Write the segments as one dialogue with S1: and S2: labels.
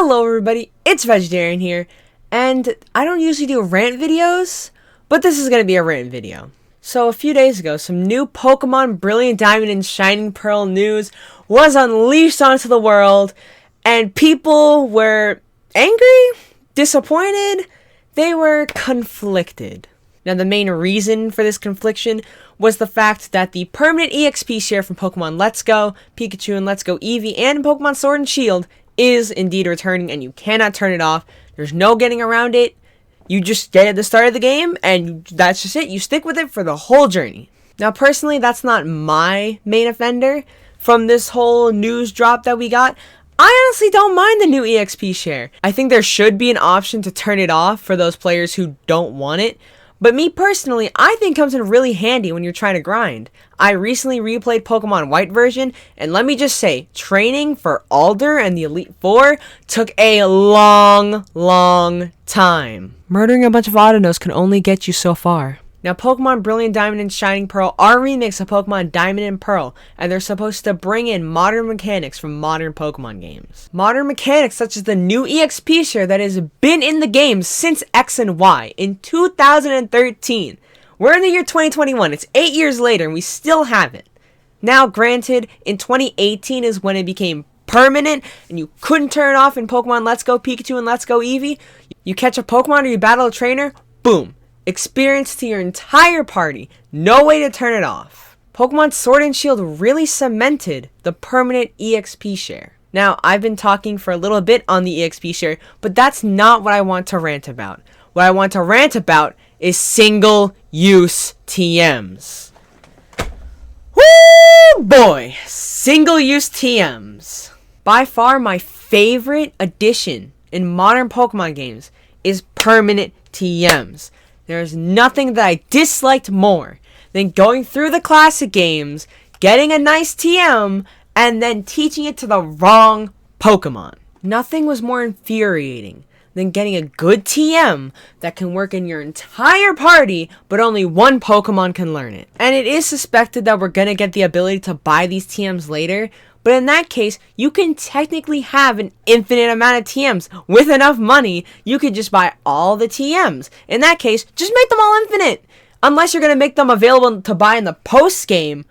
S1: Hello everybody, it's Vegetarian here, and I don't usually do rant videos, but this is going to be a rant video. So a few days ago, some new Pokemon Brilliant Diamond and Shining Pearl news was unleashed onto the world, and people were angry, disappointed, they were conflicted. Now the main reason for this confliction was the fact that the permanent EXP share from Pokemon Let's Go, Pikachu and Let's Go Eevee, and Pokemon Sword and Shield is indeed returning, and you cannot turn it off. There's no getting around it. You just get at the start of the game, and that's just it. You stick with it for the whole journey. Now, personally, that's not my main offender from this whole news drop that we got. I honestly don't mind the new EXP share. I think there should be an option to turn it off for those players who don't want it. But me personally, I think it comes in really handy when you're trying to grind. I recently replayed Pokemon White version, and let me just say, training for Alder and the Elite Four took a long time. Murdering a bunch of Autonos can only get you so far. Now, Pokemon Brilliant Diamond and Shining Pearl are remakes of Pokemon Diamond and Pearl, and they're supposed to bring in modern mechanics from modern Pokemon games. Modern mechanics such as the new EXP share that has been in the game since X and Y in 2013. We're in the year 2021, it's 8 years later, and we still have it. Now, granted, in 2018 is when it became permanent, and you couldn't turn it off in Pokemon Let's Go Pikachu and Let's Go Eevee. You catch a Pokemon or you battle a trainer, boom. Experience to your entire party. No way to turn it off. Pokemon Sword and Shield really cemented the permanent EXP share. Now, I've been talking for a little bit on the EXP share, but that's not what I want to rant about. What I want to rant about is single-use TMs. Woo boy! Single-use TMs. By far my favorite addition in modern Pokemon games is permanent TMs. There's nothing that I disliked more than going through the classic games, getting a nice TM, and then teaching it to the wrong Pokemon. Nothing was more infuriating than getting a good TM that can work in your entire party, but only one Pokemon can learn it. And it is suspected that we're gonna get the ability to buy these TMs later, but in that case, you can technically have an infinite amount of TMs. With enough money, you could just buy all the TMs. In that case, just make them all infinite. Unless you're going to make them available to buy in the post-game.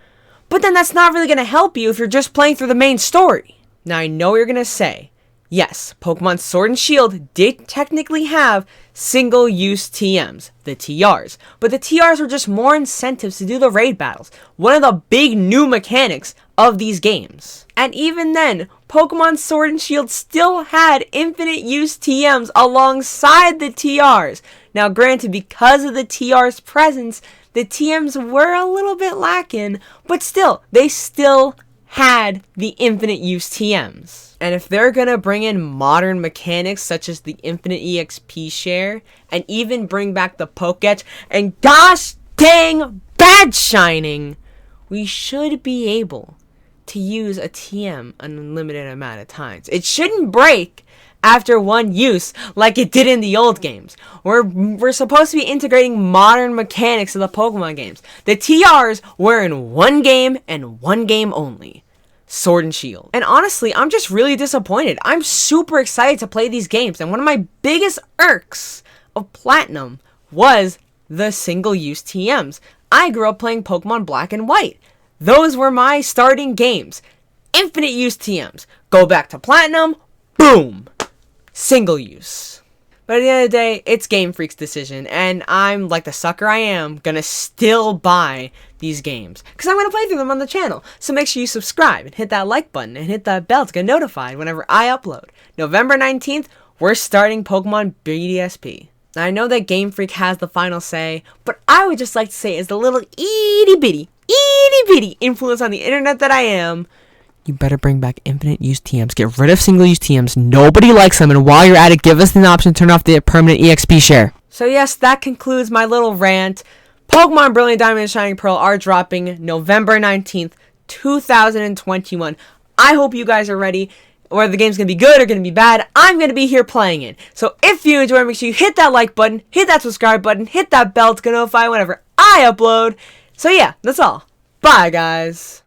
S1: But then that's not really going to help you if you're just playing through the main story. Now, I know you're going to say, yes, Pokemon Sword and Shield did technically have single-use TMs, the TRs. But the TRs were just more incentives to do the raid battles. One of the big new mechanics of these games. And even then, Pokemon Sword and Shield still had infinite use TMs alongside the TRs. Now granted, because of the TR's presence, the TMs were a little bit lacking, but still, they still had the infinite use TMs. And if they're gonna bring in modern mechanics such as the infinite EXP share, and even bring back the Pokédex, and gosh dang bad shining, we should be able to use a TM an unlimited amount of times. It shouldn't break after one use like it did in the old games. We're supposed to be integrating modern mechanics of the Pokemon games. The TRs were in one game and one game only. Sword and Shield. And honestly, I'm just really disappointed. I'm super excited to play these games, and one of my biggest irks of Platinum was the single-use TMs. I grew up playing Pokemon Black and White. Those were my starting games. Infinite use TMs. Go back to Platinum, boom! Single use. But at the end of the day, it's Game Freak's decision, and I'm, like the sucker I am, gonna still buy these games. Because I'm gonna play through them on the channel. So make sure you subscribe, and hit that like button, and hit that bell to get notified whenever I upload. November 19th, we're starting Pokemon BDSP. Now, I know that Game Freak has the final say, but I would just like to say, as the little itty bitty influence on the internet that I am, you better bring back infinite use TMs. Get rid of single use TMs. Nobody likes them, and while you're at it, give us an option to turn off the permanent EXP share. So yes, that concludes my little rant. Pokemon Brilliant Diamond and Shining Pearl are dropping November 19th, 2021. I hope you guys are ready. Whether the game's going to be good or going to be bad, I'm going to be here playing it. So if you enjoy, make sure you hit that like button, hit that subscribe button, hit that bell to get notified whenever I upload. So yeah, that's all. Bye, guys.